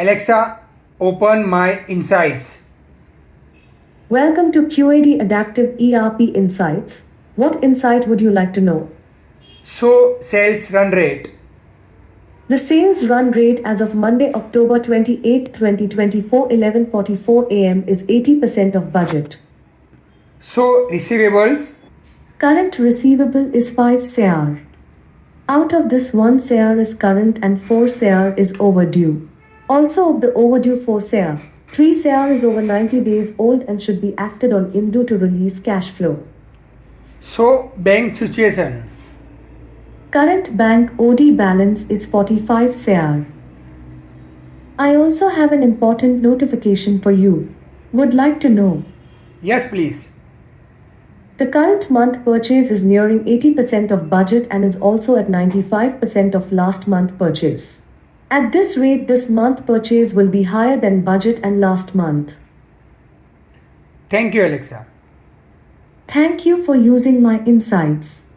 Alexa, open my insights. Welcome to QAD Adaptive ERP Insights. What insight would you like to know? Show sales run rate. The sales run rate as of Monday, October 28, 2024, 11:44 a.m. is 80% of budget. Show receivables. Current receivable is 5 CR. Out of this, 1 CR is current and 4 CR is overdue. Also, of the overdue 4 CR, 3 CR is over 90 days old and should be acted on in due to release cash flow. Show bank situation. Current bank OD balance is 45 CR. I also have an important notification for you. Would like to know? Yes, please. The current month purchase is nearing 80% of budget and is also at 95% of last month purchase. At this rate, this month purchase will be higher than budget and last month. Thank you, Alexa. Thank you for using my insights.